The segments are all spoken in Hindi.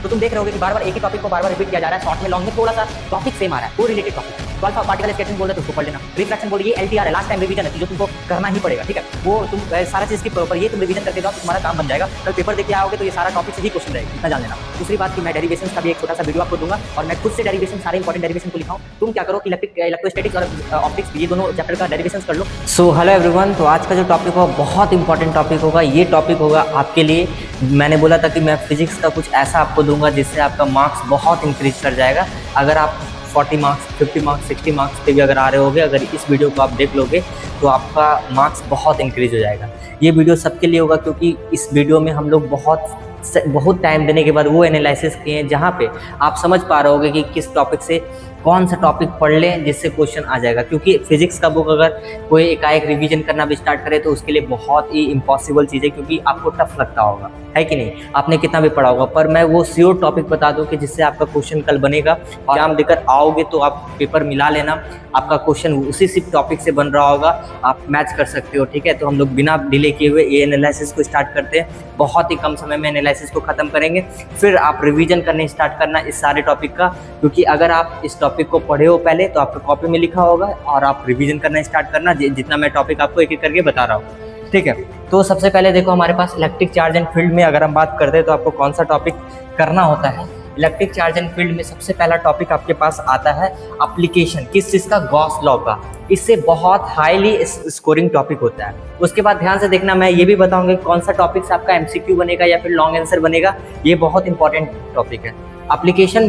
तो तुम देख रहे होगे कि बार बार एक ही टॉपिक को बार बार रिपीट किया जा रहा है, शॉर्ट में लॉन्ग में थोड़ा सा टॉपिक सेम आ रहा है, वो रिलेटेड टॉपिक। तो अल्फा पार्टिकल स्केचिंग बोल रहे तो उसको पढ़ लेना। रिफ्रैक्शन बोल ये एलटीआर है, लास्ट टाइम रिवीजन है, जो तुमको करना ही पड़ेगा, ठीक है। वो तुम सारा चीज के ऊपर ये तुम रिवीजन करके जाओ तो तुम्हारा काम बन जाएगा। कल पेपर देके आओगे तो ये सारा टॉपिक से ही क्वेश्चन रहेगा, इतना जान लेना। दूसरी बात कि मैं डेरिवेशंस का भी एक छोटा सा वीडियो आपको दूंगा और मैं खुद से डेरिवेशन सारे इंपॉर्टेंट डेरिवेशन को लिखाऊं। तुम क्या करो कि इलेक्ट्रोस्टैटिक्स और ऑप्टिक्स ये दोनों चैप्टर का डेरिवेशन कर लो। सो हेलो एवरीवन, तो आज का जो टॉपिक होगा बहुत इंपॉर्टेंट टॉपिक होगा। ये टॉपिक होगा आपके लिए, मैंने बोला था कि मैं फिजिक्स का कुछ ऐसा आपको दूंगा जिससे आपका मार्क्स बहुत इंक्रीज कर जाएगा। अगर आप 40 मार्क्स 50 मार्क्स 60 मार्क्स पे भी अगर आ रहे होगे, अगर इस वीडियो को आप देख लोगे तो आपका मार्क्स बहुत इंक्रीज हो जाएगा। ये वीडियो सबके लिए होगा क्योंकि इस वीडियो में हम लोग बहुत टाइम देने के बाद वो एनालिसिस किए हैं जहाँ पे आप समझ पा रहे होगे कि किस टॉपिक से कौन सा टॉपिक पढ़ लें जिससे क्वेश्चन आ जाएगा। क्योंकि फिजिक्स का बुक अगर कोई एकाएक रिवीजन करना भी स्टार्ट करे तो उसके लिए बहुत ही इम्पॉसिबल चीज़ है, क्योंकि आपको टफ लगता होगा, है कि नहीं। आपने कितना भी पढ़ा होगा, पर मैं वो श्योर टॉपिक बता दूं कि जिससे आपका क्वेश्चन कल बनेगा और एग्जाम देकर आओगे तो आप पेपर मिला लेना, आपका क्वेश्चन उसी सिर्फ टॉपिक से बन रहा होगा, आप मैच कर सकते हो, ठीक है। तो हम लोग बिना डिले किए हुए ये एनालिसिस को स्टार्ट करते हैं। बहुत ही कम समय में एनालिसिस को ख़त्म करेंगे, फिर आप रिवीजन करने स्टार्ट करना इस सारे टॉपिक का। क्योंकि अगर आप इस टॉपिक को पढ़े हो पहले तो आपका कॉपी में लिखा होगा और आप रिवीजन करना स्टार्ट करना जितना मैं टॉपिक आपको एक एक करके बता रहा हूँ, ठीक है। तो सबसे पहले देखो, हमारे पास इलेक्ट्रिक चार्ज एंड फील्ड में अगर हम बात करते हैं तो आपको कौन सा टॉपिक करना होता है। इलेक्ट्रिक चार्ज एंड फील्ड में सबसे पहला टॉपिक आपके पास आता है एप्लीकेशन, किस चीज़ का, गॉस लॉ का। इससे बहुत हाईली स्कोरिंग टॉपिक होता है। उसके बाद ध्यान से देखना, मैं ये भी बताऊंगा कौन सा टॉपिक से आपका एमसीक्यू बनेगा या फिर लॉन्ग आंसर बनेगा। ये बहुत इंपॉर्टेंट टॉपिक है। एप्लीकेशन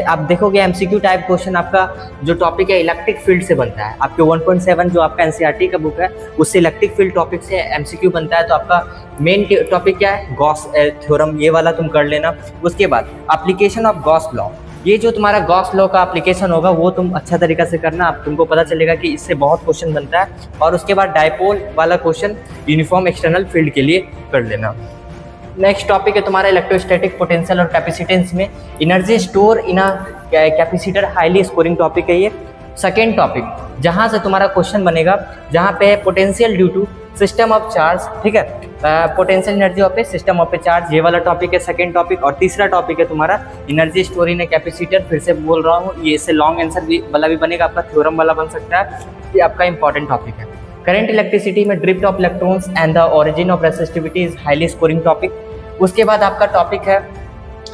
आप देखोगे एमसीक्यू टाइप क्वेश्चन आपका जो टॉपिक है इलेक्ट्रिक फील्ड से बनता है। आपके 1.7 जो आपका एनसीईआरटी का बुक है उससे इलेक्ट्रिक फील्ड टॉपिक से एमसीक्यू बनता है। तो आपका मेन टॉपिक क्या है, गॉस थ्योरम, ये वाला तुम कर लेना। उसके बाद एप्लीकेशन ऑफ गॉस लॉ, ये जो तुम्हारा गॉस लॉ का एप्लीकेशन होगा वो तुम अच्छा तरीका से करना, आप तुमको पता चलेगा कि इससे बहुत क्वेश्चन बनता है। और उसके बाद डायपोल वाला क्वेश्चन यूनिफॉर्म एक्सटर्नल फील्ड के लिए कर लेना। नेक्स्ट टॉपिक है तुम्हारा इलेक्ट्रोस्टैटिक पोटेंशियल और कैपेसिटेंस में energy store in a capacitor, highly scoring topic है ये। सेकेंड टॉपिक जहाँ से तुम्हारा क्वेश्चन बनेगा, जहाँ पे है potential due to system of charge, ठीक है, potential energy of a system of a charge, ये वाला टॉपिक है सेकेंड टॉपिक। और तीसरा टॉपिक है तुम्हारा energy store in a capacitor, फिर से बोल रहा हूँ, ये इससे लॉन्ग आंसर भी वाला भी बनेगा, आपका थ्योरम वाला बन सकता है। ये आपका इंपॉर्टेंट टॉपिक है। करंट इलेक्ट्रिसिटी में drift of electrons and the origin of resistivity is highly scoring topic. उसके बाद आपका टॉपिक है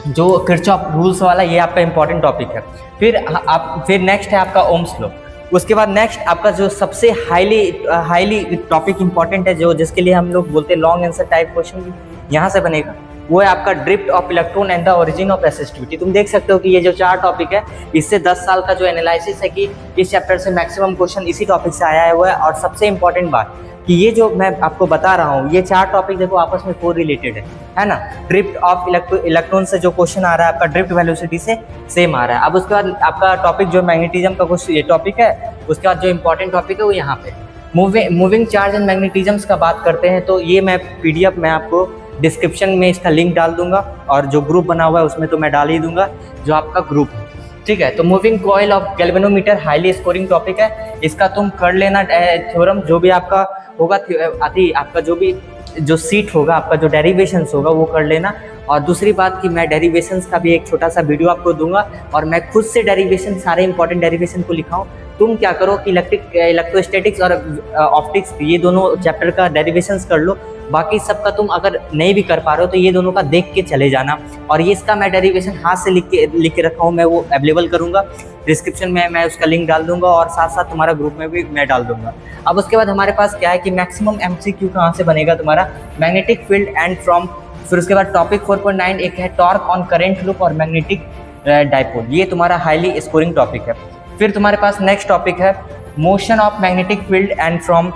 जो किरचॉफ रूल्स वाला, ये आपका इंपॉर्टेंट टॉपिक है। फिर नेक्स्ट है आपका ओम्स लॉ। उसके बाद नेक्स्ट आपका जो सबसे हाईली टॉपिक इंपॉर्टेंट है, जो जिसके लिए हम लोग बोलते हैं लॉन्ग आंसर टाइप क्वेश्चन यहाँ से बनेगा, वो है आपका drift of electron and the origin of resistivity. तुम देख सकते हो कि ये जो 4 टॉपिक है इससे 10 साल का जो एनालिसिस है कि इस चैप्टर से मैक्सिमम क्वेश्चन इसी टॉपिक से आया है वो है। और सबसे इंपॉर्टेंट बात कि ये जो मैं आपको बता रहा हूँ ये 4 टॉपिक देखो आपस में को रिलेटेड है ना। ड्रिफ्ट ऑफ इलेक्ट्रॉन से जो क्वेश्चन आ रहा है आपका ड्रिफ्ट वेलोसिटी से सेम आ रहा है। अब उसके बाद आपका टॉपिक जो मैग्नेटिज्म का कुछ ये टॉपिक है, उसके बाद जो इंपॉर्टेंट टॉपिक है वो यहाँ पे मूविंग चार्ज एंड मैग्नेटिज्म्स का बात करते हैं। तो ये मैं PDF मैं आपको डिस्क्रिप्शन में इसका लिंक डाल दूंगा और जो ग्रुप बना हुआ है उसमें तो मैं डाल ही दूंगा जो आपका ग्रुप है, ठीक है। तो moving coil of galvanometer highly scoring topic है, इसका तुम कर लेना थ्योरम, जो भी आपका होगा आपका जो सीट होगा, आपका जो डेरिवेशंस होगा वो कर लेना। और दूसरी बात कि मैं डेरिवेशंस का भी एक छोटा सा वीडियो आपको दूंगा और मैं खुद से डेरिवेशन सारे इंपॉर्टेंट डेरिवेशन को लिखाऊं। तुम क्या करो कि इलेक्ट्रोस्टैटिक्स और ऑप्टिक्स ये दोनों चैप्टर का डेरिवेशंस कर लो, बाकी सबका तुम अगर नहीं भी कर पा रहे हो तो ये दोनों का देख के चले जाना। और ये इसका मैं डेरिवेशन हाथ से लिख के रखा हूँ, मैं वो अवेलेबल करूँगा डिस्क्रिप्शन में, मैं उसका लिंक डाल दूंगा और साथ साथ तुम्हारा ग्रुप में भी मैं डाल दूंगा। अब उसके बाद हमारे पास क्या है कि मैक्सिमम MCQ कहाँ से बनेगा, तुम्हारा मैग्नेटिक फील्ड एंड फ्रॉम। फिर उसके बाद टॉपिक 4.9 एक है टॉर्क ऑन करेंट लूप और मैग्नेटिक डाइपोल, ये तुम्हारा हाईली स्कोरिंग टॉपिक है। फिर तुम्हारे पास नेक्स्ट टॉपिक है motion of magnetic field and from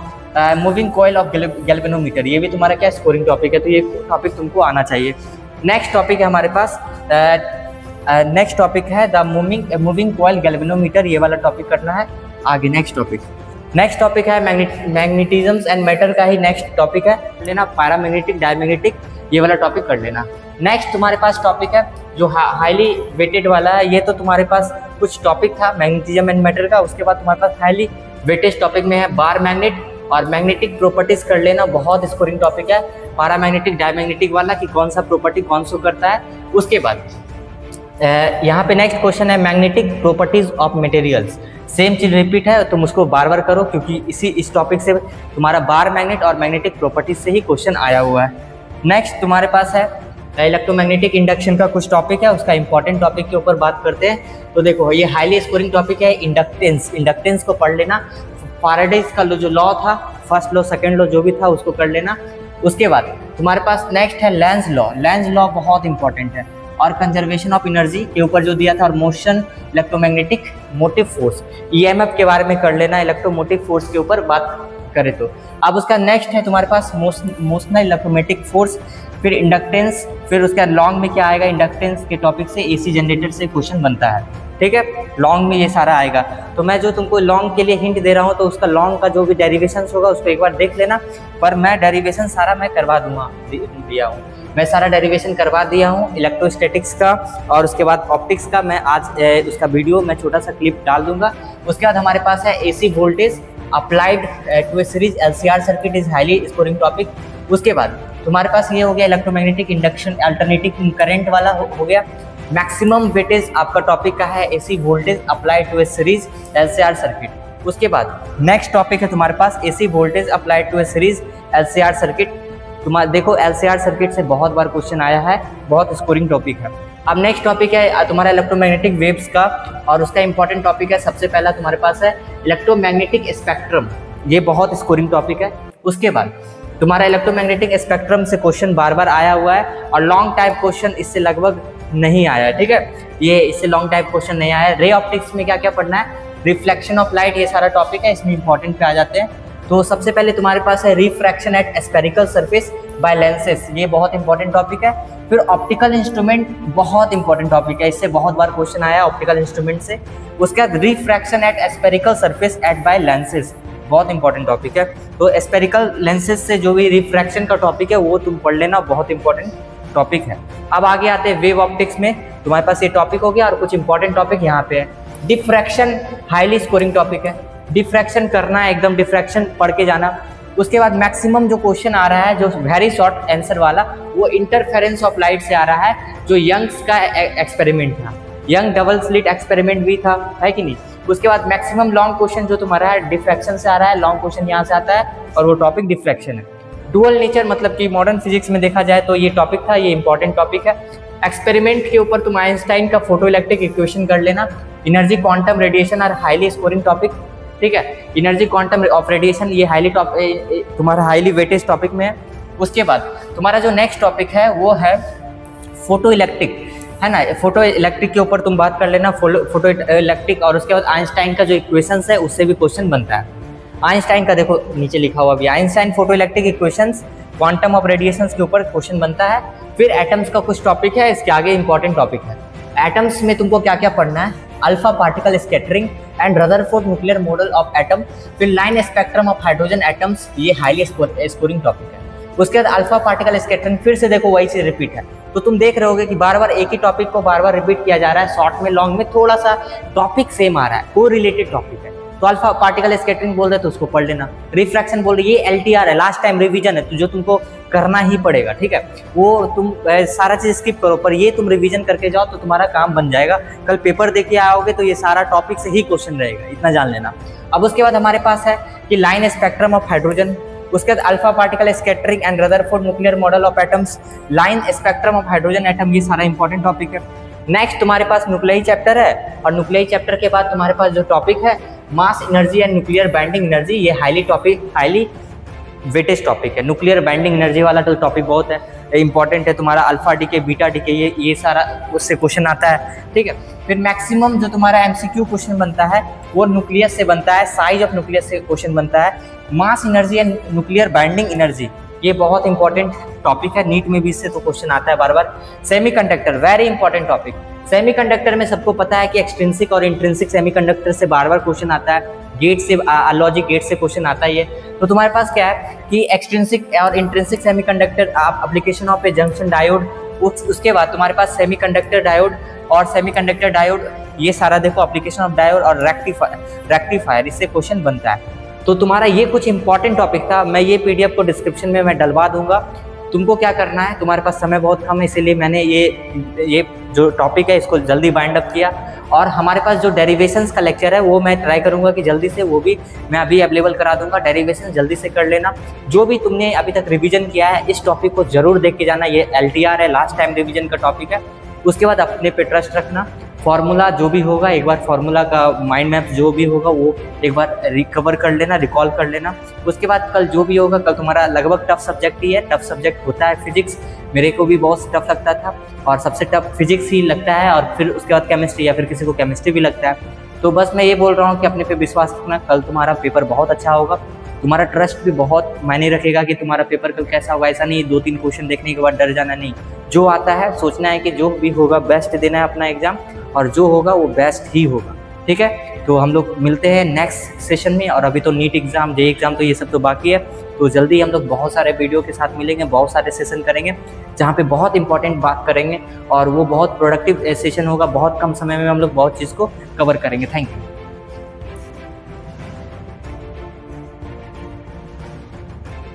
moving coil of galvanometer, ये भी तुम्हारा क्या स्कोरिंग टॉपिक है, तो ये टॉपिक तुमको आना चाहिए। नेक्स्ट टॉपिक है हमारे पास नेक्स्ट टॉपिक है द मूविंग कॉइल गैल्वेनोमीटर, ये वाला टॉपिक करना है आगे। नेक्स्ट टॉपिक है मैग्नेटिज्म्स एंड मैटर का ही नेक्स्ट टॉपिक है लेना, पैरामैग्नेटिक डायमैग्नेटिक ये वाला टॉपिक कर लेना। नेक्स्ट तुम्हारे पास टॉपिक है जो हाईली वेटेड वाला है, ये तो तुम्हारे पास कुछ टॉपिक था मैग्नेटिज्म एंड मैटर का। उसके बाद तुम्हारे पास हाईली वेटेज टॉपिक में है बार मैग्नेट और मैग्नेटिक प्रॉपर्टीज कर लेना, बहुत स्कोरिंग टॉपिक है। पैरामैग्नेटिक डायमैग्नेटिक वाला कि कौन सा प्रॉपर्टी कौन सा करता है। उसके बाद यहाँ पे नेक्स्ट क्वेश्चन है magnetic properties of materials. Same चीज रिपीट है, तुम उसको बार बार करो क्योंकि इस टॉपिक से तुम्हारा बार मैग्नेट और मैग्नेटिक प्रॉपर्टीज से ही क्वेश्चन आया हुआ है। नेक्स्ट तुम्हारे पास है इलेक्ट्रोमैग्नेटिक इंडक्शन का कुछ टॉपिक है, उसका इंपॉर्टेंट टॉपिक के ऊपर बात करते हैं। तो देखो ये हाईली स्कोरिंग टॉपिक है इंडक्टेंस। इंडक्टेंस को पढ़ लेना, फैराडेज का जो लॉ था, फर्स्ट लॉ सेकंड लॉ जो भी था उसको कर लेना। उसके बाद तुम्हारे पास नेक्स्ट है लेंज लॉ। लेंज लॉ बहुत इंपॉर्टेंट है, और कंजर्वेशन ऑफ एनर्जी के ऊपर जो दिया था, और motion electromagnetic motive force, EMF के बारे में कर लेना, इलेक्ट्रोमोटिव फोर्स के ऊपर बात करें तो। अब उसका नेक्स्ट है तुम्हारे पास मोशनल इलेक्ट्रोमैग्नेटिक फोर्स, फिर इंडक्टेंस, फिर उसके बाद लॉन्ग में क्या आएगा, इंडक्टेंस के टॉपिक से एसी जनरेटर से क्वेश्चन बनता है, ठीक है। लॉन्ग में ये सारा आएगा। तो मैं जो तुमको लॉन्ग के लिए हिंट दे रहा हूँ, तो उसका लॉन्ग का जो भी डेरिवेशंस होगा उसको एक बार देख लेना, पर मैं डेरिवेशन सारा मैं करवा दूंगा, दिया हूँ मैं सारा डेरिवेशन करवा दिया हूँ इलेक्ट्रोस्टैटिक्स का, और उसके बाद ऑप्टिक्स का मैं आज उसका वीडियो मैं छोटा सा क्लिप डाल दूंगा। उसके बाद हमारे पास है AC voltage applied to a series LCR circuit is highly scoring topic. उसके बाद तुम्हारे पास ये हो गया इलेक्ट्रोमैग्नेटिक इंडक्शन अल्टरनेटिंग करंट वाला हो गया। मैक्सिमम वेटेज आपका टॉपिक का है AC voltage applied to a series LCR circuit. उसके बाद नेक्स्ट टॉपिक है तुम्हारे पास AC voltage applied to a series LCR circuit. तुम्हारा देखो एलसीआर सर्किट से बहुत बार क्वेश्चन आया है, बहुत स्कोरिंग टॉपिक है। अब नेक्स्ट टॉपिक है तुम्हारा इलेक्ट्रोमैग्नेटिक वेव्स का, और उसका इंपॉर्टेंट टॉपिक है सबसे पहला तुम्हारे पास है इलेक्ट्रोमैग्नेटिक स्पेक्ट्रम, ये बहुत स्कोरिंग टॉपिक है। उसके बाद तुम्हारा इलेक्ट्रोमैग्नेटिक स्पेक्ट्रम से क्वेश्चन बार बार आया हुआ है, और लॉन्ग टाइप क्वेश्चन इससे लगभग नहीं आया है, ठीक है। ये इससे लॉन्ग टाइप क्वेश्चन नहीं आया है। रे ऑप्टिक्स में क्या क्या पढ़ना है, रिफ्लेक्शन ऑफ लाइट, ये सारा टॉपिक है, इसमें इंपॉर्टेंट पे आ जाते हैं। तो सबसे पहले तुम्हारे पास है refraction at spherical surface by lenses, ये बहुत इंपॉर्टेंट टॉपिक है। फिर ऑप्टिकल इंस्ट्रूमेंट बहुत इंपॉर्टेंट टॉपिक है, इससे बहुत बार क्वेश्चन आया ऑप्टिकल इंस्ट्रूमेंट से। उसके बाद refraction at spherical surface at by lenses, बहुत इंपॉर्टेंट टॉपिक है। तो स्फेरिकल लेंसेज से जो भी रिफ्रैक्शन का टॉपिक है वो तुम पढ़ लेना, बहुत इंपॉर्टेंट टॉपिक है। अब आगे आते हैं वेव ऑप्टिक्स में, तुम्हारे पास ये टॉपिक हो गया, और कुछ इंपॉर्टेंट टॉपिक यहाँ पे है। डिफ्रैक्शन हाईली स्कोरिंग टॉपिक है, डिफ्रैक्शन करना है एकदम, डिफ्रैक्शन पढ़ के जाना। उसके बाद मैक्सिमम जो क्वेश्चन आ रहा है जो वेरी शॉर्ट आंसर वाला, वो इंटरफेरेंस ऑफ लाइट से आ रहा है, जो यंग्स का एक्सपेरिमेंट था, यंग डबल स्लिट एक्सपेरिमेंट भी था, है कि नहीं। उसके बाद मैक्सिमम लॉन्ग क्वेश्चन जो तुम्हारा है डिफ्रैक्शन से आ रहा है, लॉन्ग क्वेश्चन यहाँ से आता है, और वो टॉपिक डिफ्रैक्शन है। डुअल नेचर मतलब कि मॉडर्न फिजिक्स में देखा जाए तो ये टॉपिक था, ये इंपॉर्टेंट टॉपिक है। एक्सपेरिमेंट के ऊपर तुम आइंस्टाइन का फोटो इलेक्ट्रिक इक्वेशन कर लेना। एनर्जी क्वांटम रेडिएशन और हाईली स्कोरिंग टॉपिक, ठीक है। एनर्जी क्वांटम ऑफ रेडिएशन ये हाईली तुम्हारा हाईली वेटेज टॉपिक में है। उसके बाद तुम्हारा जो नेक्स्ट टॉपिक है वो है फोटो इलेक्ट्रिक, है ना। फोटो इलेक्ट्रिक के ऊपर तुम बात कर लेना, फोटो इलेक्ट्रिक, और उसके बाद आइंस्टाइन का जो इक्वेशंस है उससे भी क्वेश्चन बनता है। आइंस्टाइन का देखो नीचे लिखा हुआ भी, Einstein photo electric equations quantum of radiations के ऊपर क्वेश्चन बनता है। फिर एटम्स का कुछ टॉपिक है, इसके आगे इंपॉर्टेंट टॉपिक है। एटम्स में तुमको क्या क्या पढ़ना है, alpha particle scattering and Rutherford nuclear model of atom. फिर line spectrum of hydrogen atoms, ये हाईली स्कोरिंग टॉपिक है। उसके बाद अल्फा पार्टिकल स्कैटरिंग, फिर से देखो वही से रिपीट है। तो तुम देख रहे होगे कि बार बार एक ही टॉपिक को बार बार रिपीट किया जा रहा है, शॉर्ट में लॉन्ग में थोड़ा सा टॉपिक सेम आ रहा है, को रिलेटेड टॉपिक है। तो अल्फा पार्टिकल स्कैटरिंग बोल रहे तो उसको पढ़ लेना। रिफ्रैक्शन बोल रही है, ये LTR है, लास्ट टाइम रिवीजन है, तो जो तुमको करना ही पड़ेगा, ठीक है। वो तुम सारा चीज स्किप करो, पर ये तुम रिवीजन करके जाओ तो तुम्हारा काम बन जाएगा। कल पेपर दे के आओगे तो ये सारा टॉपिक से ही क्वेश्चन रहेगा, इतना जान लेना। अब उसके बाद हमारे पास है कि लाइन स्पेक्ट्रम ऑफ हाइड्रोजन, उसके बाद alpha particle scattering and Rutherford nuclear model of atoms, line spectrum of hydrogen atom, ये सारा इंपॉर्टेंट टॉपिक है। नेक्स्ट तुम्हारे पास न्यूक्लियर चैप्टर है, और न्यूक्लियर चैप्टर के बाद तुम्हारे पास जो टॉपिक है mass energy and nuclear binding energy, ये हाईली वेटेज टॉपिक है। न्यूक्लियर बाइंडिंग एनर्जी वाला तो टॉपिक बहुत है इंपॉर्टेंट है, तुम्हारा अल्फा डीके बीटा डीके ये सारा उससे क्वेश्चन आता है, ठीक है। फिर मैक्सिमम जो तुम्हारा MCQ क्वेश्चन बनता है वो न्यूक्लियस से बनता है, साइज ऑफ न्यूक्लियस से क्वेश्चन बनता है। Mass energy and nuclear binding energy, ये बहुत इंपॉर्टेंट टॉपिक है, नीट में भी इससे तो क्वेश्चन आता है बार बार। Semiconductor, very important topic. Semiconductor में सबको पता है कि एक्सट्रिंसिक और इंट्रिंसिक सेमीकंडक्टर से बार बार क्वेश्चन आता है, गेट से लॉजिक गेट से क्वेश्चन आता ही है। तो तुम्हारे पास क्या है कि एक्सट्रिंसिक और इंट्रिंसिक सेमीकंडक्टर, आप application of A junction diode, उसके बाद तुम्हारे पास सेमीकंडक्टर डायोड और सेमीकंडक्टर डायोड, ये सारा देखो एप्लीकेशन ऑफ डायोड और रेक्टिफायर, इससे क्वेश्चन बनता है। तो तुम्हारा ये कुछ इंपॉर्टेंट टॉपिक था, मैं ये PDF को डिस्क्रिप्शन में मैं डलवा दूंगा, तुमको क्या करना है, तुम्हारे पास समय बहुत कम है, इसीलिए मैंने ये जो टॉपिक है इसको जल्दी बाइंड अप किया। और हमारे पास जो डेरिवेशंस का लेक्चर है वो मैं ट्राई करूंगा कि जल्दी से वो भी मैं अभी अवेलेबल करा दूंगा। डेरिवेशन जल्दी से कर लेना। जो भी तुमने अभी तक रिवीजन किया है इस टॉपिक को जरूर देख के जाना। ये LTR है, लास्ट टाइम रिवीजन का टॉपिक है। उसके बाद अपने पे ट्रस्ट रखना। फार्मूला जो भी होगा एक बार फार्मूला का माइंड मैप जो भी होगा वो एक बार रिकवर कर लेना, रिकॉल कर लेना। उसके बाद कल जो भी होगा, कल तुम्हारा लगभग टफ सब्जेक्ट ही है। टफ सब्जेक्ट होता है फिजिक्स, मेरे को भी बहुत टफ लगता था और सबसे टफ फिजिक्स ही लगता है, और फिर उसके बाद केमिस्ट्री या फिर किसी को केमिस्ट्री भी लगता है। तो बस मैं ये बोल रहा हूँ कि अपने पे विश्वास रखना, कल तुम्हारा पेपर बहुत अच्छा होगा। तुम्हारा ट्रस्ट भी बहुत मायने रखेगा कि तुम्हारा पेपर कल कैसा होगा। ऐसा नहीं 2-3 क्वेश्चन देखने के बाद डर जाना, नहीं। जो आता है सोचना है कि जो भी होगा बेस्ट देना है अपना एग्जाम, और जो होगा वो बेस्ट ही होगा। ठीक है, तो हम लोग मिलते हैं नेक्स्ट सेशन में। और अभी तो नीट एग्जाम, जे एग्जाम, तो ये सब तो बाकी है। तो जल्दी हम लोग बहुत सारे वीडियो के साथ मिलेंगे, बहुत सारे सेशन करेंगे जहाँ पे बहुत इंपॉर्टेंट बात करेंगे, और वो बहुत प्रोडक्टिव सेशन होगा। बहुत कम समय में हम लोग बहुत चीज़ को कवर करेंगे। Thank you.